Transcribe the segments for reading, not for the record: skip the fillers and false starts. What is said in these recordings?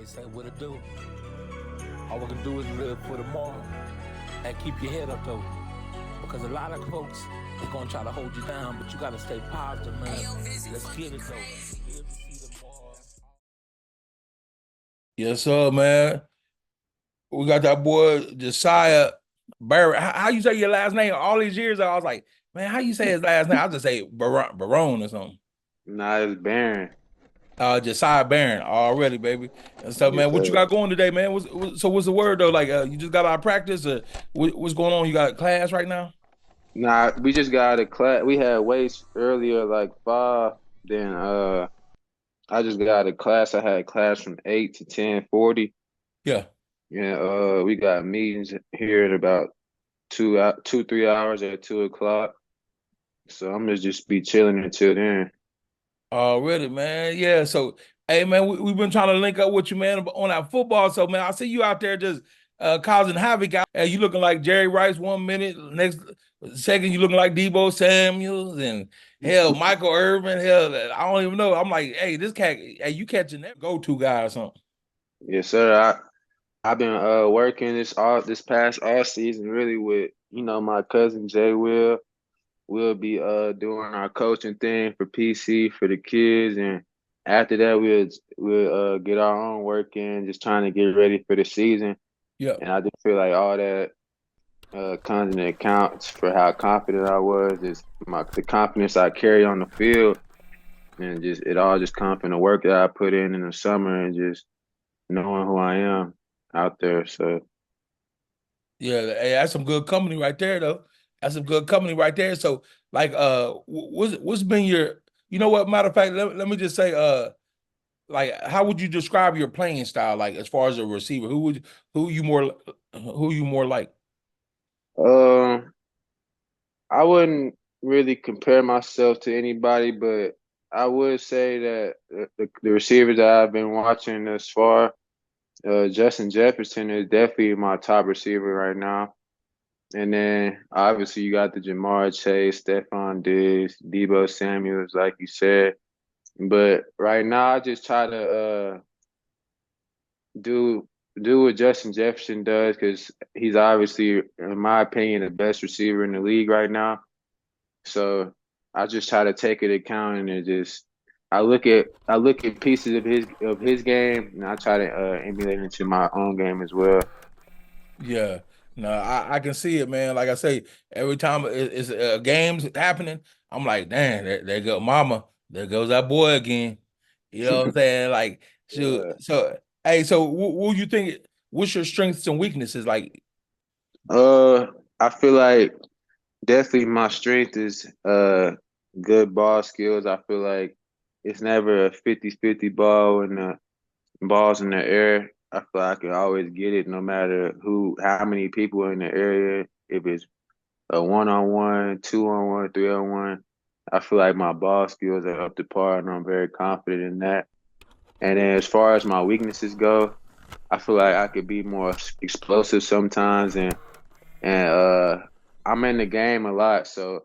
They say what it do. All we can do is live for tomorrow and keep your head up though. Because a lot of folks, they're gonna try to hold you down, but you gotta stay positive, man. Let's get it though. Yes, sir, man. We got that boy Jasiah Barron. How you say your last name? All these years, I was like, man, how you say his last name? I'll just say Barron or something. Nah, it's Barron. Jasiah Barron already, baby. And so, Yes, man, what you sir. got going today, man? So what's the word though? Like, you just got out of practice? What's going on? You got class right now? Nah, we just got out of class. We had weights earlier, like 5. Then I just got out of class. I had class from 8 to 10:40. Yeah. And we got meetings here in about 3 hours at 2 o'clock. So I'm gonna just be chilling until then. Already, man. Yeah. So, hey, man, we've been trying to link up with you, man, on our football. So, man, I see you out there just causing havoc. You looking like Jerry Rice 1 minute, next second you looking like Debo Samuels and hell, Michael Irvin. Hell, I don't even know. I'm like, hey, this cat, hey, you catching that go-to guy or something? Yes, sir. I've been working this past all season really with my cousin Jay Will. We'll be doing our coaching thing for PC for the kids, and after that we'll get our own work in, just trying to get ready for the season. Yeah. And I just feel like all that comes into accounts for how confident I was, is the confidence I carry on the field, and just it all just comes from the work that I put in the summer and just knowing who I am out there. So Yeah, hey, that's some good company right there, though. That's some good company right there. So, like, what's been your, you know what? Matter of fact, let me just say, like, how would you describe your playing style? Like, as far as a receiver, who you more, who you more like? um, I wouldn't really compare myself to anybody, but I would say that the receivers that I've been watching thus far, Justin Jefferson is definitely my top receiver right now. And then obviously you got the Jamar Chase, Stephon Diggs, Debo Samuels, like you said. But right now I just try to do do what Justin Jefferson does, because he's obviously, in my opinion, the best receiver in the league right now. So I just try to take it account and just I look at pieces of his game, and I try to emulate it into my own game as well. Yeah, no, I can see it, man. Like I say, every time it's games happening, I'm like, damn, there go Mama, there goes that boy again. You know what I'm saying? Like, shoot. Yeah. So, hey, so what you think? What's your strengths and weaknesses? Like, Uh, I feel like definitely my strength is good ball skills. I feel like it's never a 50-50 ball when the ball's in the air. I feel like I can always get it no matter how many people are in the area. If it's a 1-on-1, 2-on-1, 3-on-1, I feel like my ball skills are up to par, and I'm very confident in that. And then as far as my weaknesses go, I feel like I could be more explosive sometimes, and I'm in the game a lot, so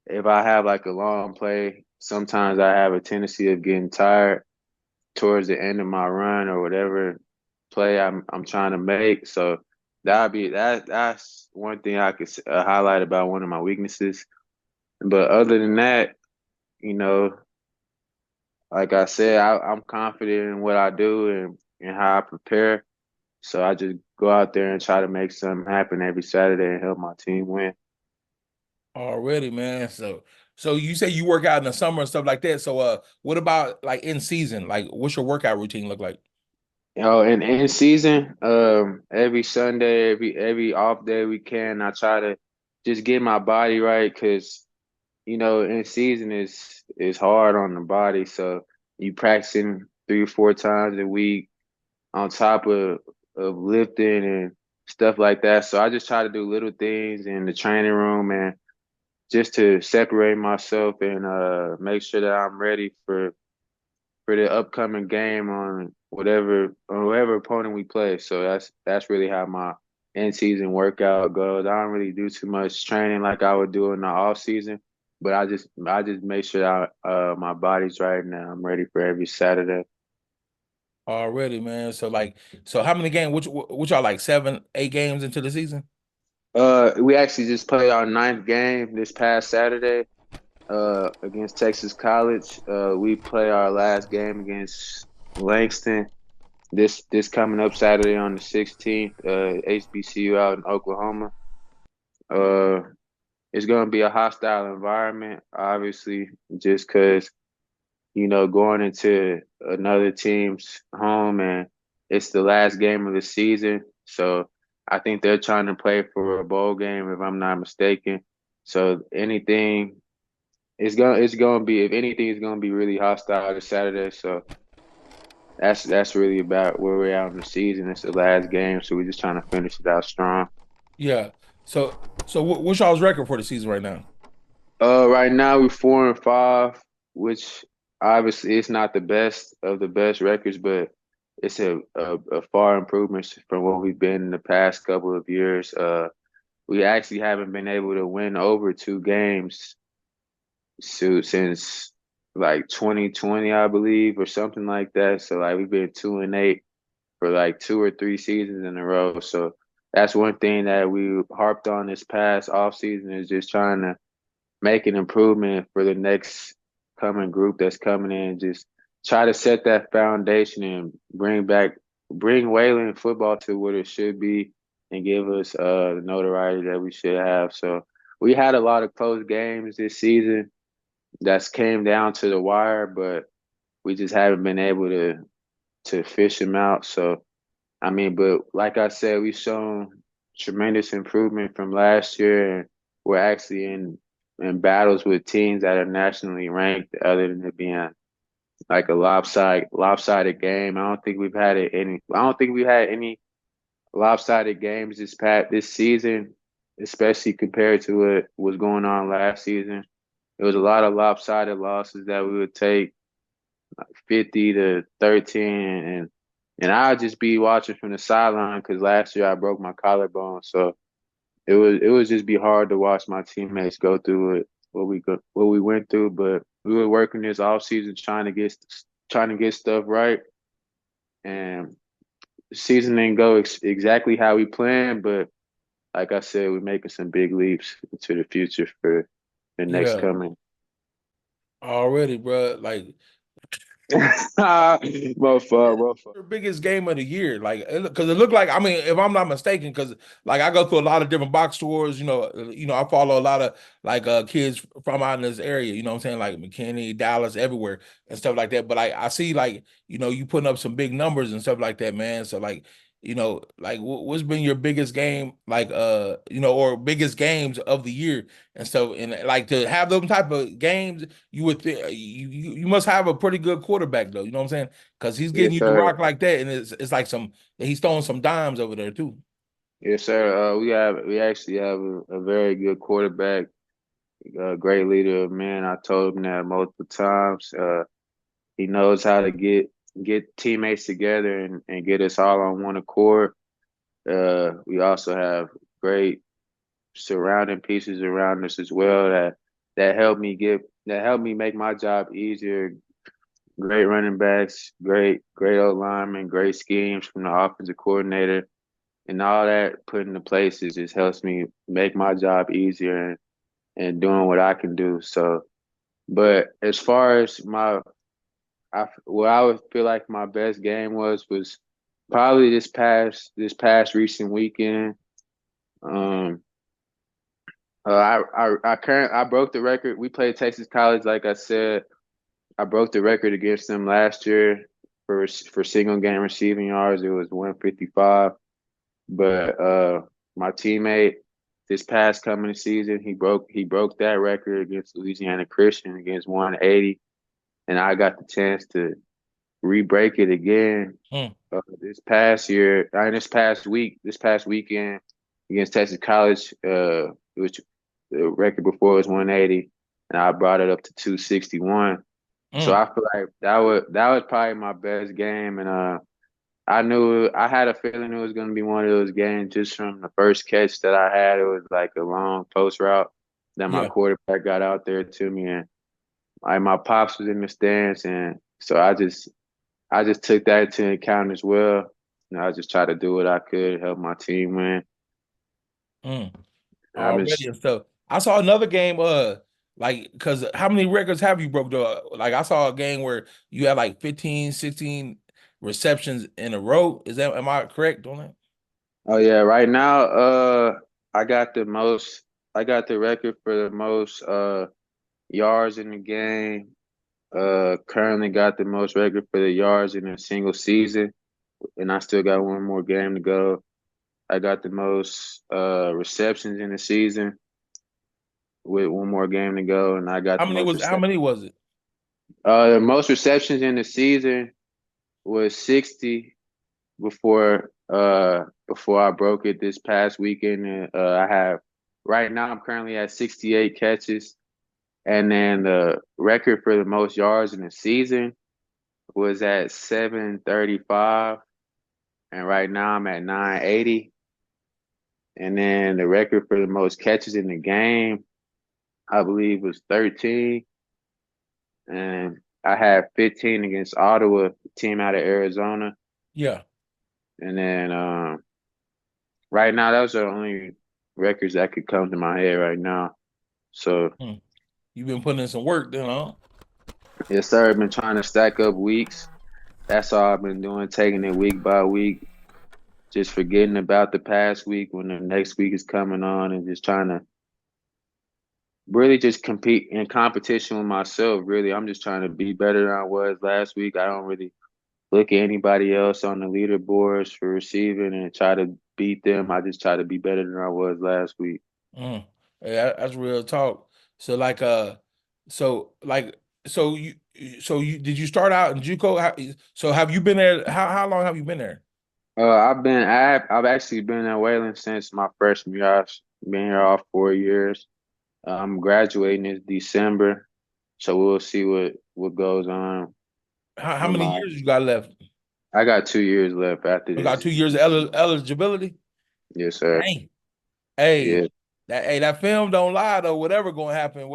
if I have like a long play, sometimes I have a tendency of getting tired towards the end of my run or whatever play I'm trying to make. So that's one thing I could highlight about one of my weaknesses. But other than that, you know, like I said, I'm confident in what I do and how I prepare. So I just go out there and try to make something happen every Saturday and help my team win. already, man. So you say you work out in the summer and stuff like that. So, what about like in season? Like, what's your workout routine look like? And in season, every Sunday, every off day we can, I try to just get my body right, because in season is hard on the body. So you practicing 3 or 4 times a week on top of lifting and stuff like that. So I just try to do little things in the training room, and just to separate myself and make sure that I'm ready for the upcoming game on whatever opponent we play. So that's really how my in season workout goes. I don't really do too much training like I would do in the off season, but I just make sure my body's right now. I'm ready for every Saturday. already, man. So how many games? Which are like 7, 8 games into the season? We actually just played our ninth game this past Saturday against Texas College. We play our last game against Langston this coming up Saturday on the 16th, HBCU out in Oklahoma. Uh, it's going to be a hostile environment, obviously, just because, going into another team's home and it's the last game of the season. So I think they're trying to play for a bowl game, if I'm not mistaken. So anything it's gonna be, if anything, it's gonna be really hostile this Saturday. So that's really about where we're at in the season. It's the last game, so we're just trying to finish it out strong. Yeah. So what's y'all's record for the season right now? Right now we're 4-5, which obviously it's not the best of the best records, but it's a far improvement from what we've been in the past couple of years. We actually haven't been able to win over 2 games since like 2020, I believe, or something like that. So like we've been 2-8 for like 2 or 3 seasons in a row. So that's one thing that we harped on this past off season, is just trying to make an improvement for the next coming group that's coming in. Just try to set that foundation and bring Wayland football to what it should be and give us the notoriety that we should have. So we had a lot of close games this season that's came down to the wire, but we just haven't been able to fish them out. So I mean, but like I said, we've shown tremendous improvement from last year, and we're actually in battles with teams that are nationally ranked, other than it being like a lopsided game. I don't think we've had any lopsided games this season, especially compared to what was going on last season. It was a lot of lopsided losses that we would take, 50-13, and I'll just be watching from the sideline because last year I broke my collarbone. So it was just be hard to watch my teammates go through what we went through. But we were working this off season trying to get stuff right, and the season didn't go exactly how we planned. But like I said, we're making some big leaps into the future for the next Yeah, coming. already, bro. Like Motherfucker. your biggest game of the year, like because it looked like, I mean, if I'm not mistaken, because like I go through a lot of different box stores, I follow a lot of like kids from out in this area, you know what I'm saying, like McKinney, Dallas, everywhere and stuff like that. But I see like you putting up some big numbers and stuff like that, man. So like like what's been your biggest game, like or biggest games of the year and stuff, and like to have those type of games, you would you must have a pretty good quarterback though, you know what I'm saying? Because he's getting Yes, you the rock sir. like that, and it's like he's throwing some dimes over there too. Yes, sir. We actually have a very good quarterback, a great leader of men. I told him that multiple times. He knows how to get teammates together and get us all on one accord. We also have great surrounding pieces around us as well that help me make my job easier. Great running backs, great O linemen, great schemes from the offensive coordinator, and all that put into places just helps me make my job easier and doing what I can do. So, but as far as what I would feel like my best game was probably this past recent weekend. Um, I broke the record. We played Texas College, like I said. I broke the record against them last year for single game receiving yards. It was 155. But my teammate this past coming season, he broke that record against Louisiana Christian, against 180, and I got the chance to re-break it again Mm, this past year. This past weekend against Texas College. Which the record before was 180, and I brought it up to 261. So mm. I feel like that was probably my best game, and I had a feeling it was going to be one of those games just from the first catch that I had. It was like a long post route that my Yeah, quarterback got out there to me, and my pops was in the stands, and so I just took that into account as well. I just try to do what I could, help my team win. I've been Already and stuff. I saw another game, like, because how many records have you broke though? Like, I saw a game where you had like 15, 16 receptions in a row. Am I correct on that? Oh yeah, right now, I got the record for the most yards in the game. Currently got the most record for the yards in a single season, and I still got one more game to go. I got the most receptions in the season with one more game to go, and I got How the many most was it? The most receptions in the season was 60 before I broke it this past weekend. I have right now I'm currently at 68 catches, and then the record for the most yards in the season was at 735, and right now I'm at 980. And then the record for the most catches in the game, I believe, was 13. And I had 15 against Ottawa, the team out of Arizona. Yeah. And then right now, those are the only records that could come to my head right now. So you've been putting in some work then, huh? Yes, sir. I've been trying to stack up weeks. That's all I've been doing, taking it week by week, just forgetting about the past week when the next week is coming on, and just trying to really just compete in competition with myself. Really, I'm just trying to be better than I was last week. I don't really look at anybody else on the leaderboards for receiving and try to beat them. I just try to be better than I was last week. Yeah, that's real talk. So like, so you did you start out in JUCO? So have you been there? How long have you been there? I've actually been in Wayland since my freshman year. I've been here all 4 years. I'm graduating this December, so we'll see what goes on. How many years you got left? I got 2 years left after You got this. 2 years of eligibility? Yes, sir. Dang. Hey, yeah. that film don't lie though. Whatever gonna happen,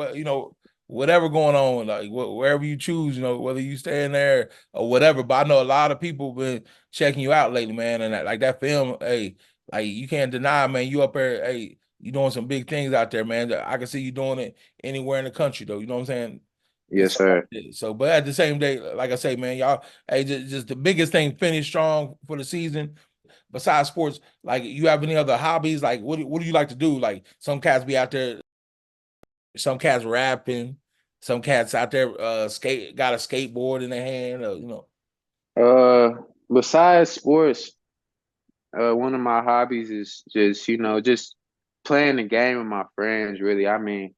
whatever going on, like wherever you choose, whether you stay in there or whatever. But I know a lot of people been checking you out lately, man. And that film, hey, like you can't deny, man. You up there, hey, you doing some big things out there, man. I can see you doing it anywhere in the country, though. You know what I'm saying? Yes, sir. So, but at the same day, like I say, man, y'all, hey, just the biggest thing, finish strong for the season. Besides sports, like you have any other hobbies? Like what do you like to do? Like some cats be out there, some cats rapping, some cats out there got a skateboard in their hand, Besides sports, one of my hobbies is just playing the game with my friends, really. I mean,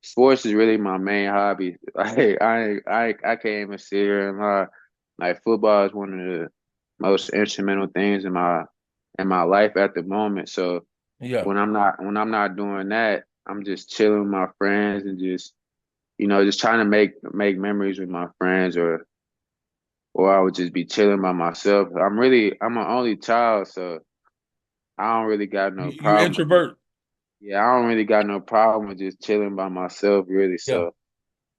sports is really my main hobby. I can't even sit here and lie. Like football is one of the most instrumental things in my life at the moment. So yeah, when I'm not doing that, I'm just chilling with my friends and just trying to make memories with my friends, or I would just be chilling by myself. I'm an only child, so I don't really got no you problem. introvert. Yeah, I don't really got no problem with just chilling by myself, really. So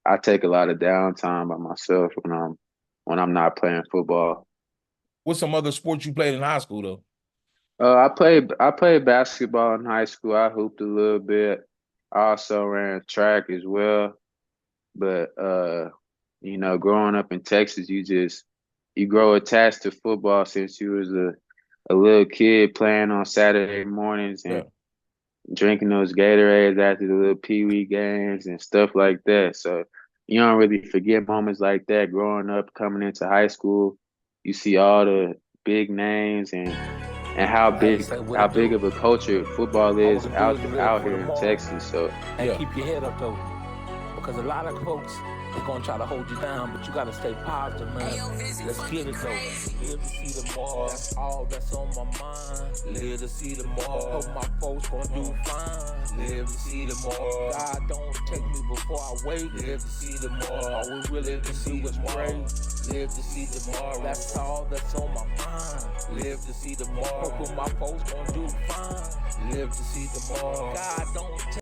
I take a lot of downtime by myself when I'm not playing football. What's some other sports you played in high school though? I played basketball in high school. I hooped a little bit. I also ran track as well. But growing up in Texas, you grow attached to football since you was a little kid playing on Saturday mornings and drinking those Gatorades after the little pee-wee games and stuff like that. So you don't really forget moments like that growing up, coming into high school. You see all the big names and how big of a culture football is out here in Texas. So keep your head up though, because a lot of folks they're gonna try to hold you down, but you gotta stay positive, man. Let's get it though. Live to see tomorrow. That's all that's on my mind. Live to see tomorrow. Hope my folks gonna do fine. Live to see tomorrow. God don't take me before I wait. Live to see tomorrow. All we really can see is pray. Live to see tomorrow. That's all that's on my mind. Live to see tomorrow. Hope my folks gonna do fine. Live to see tomorrow. God don't take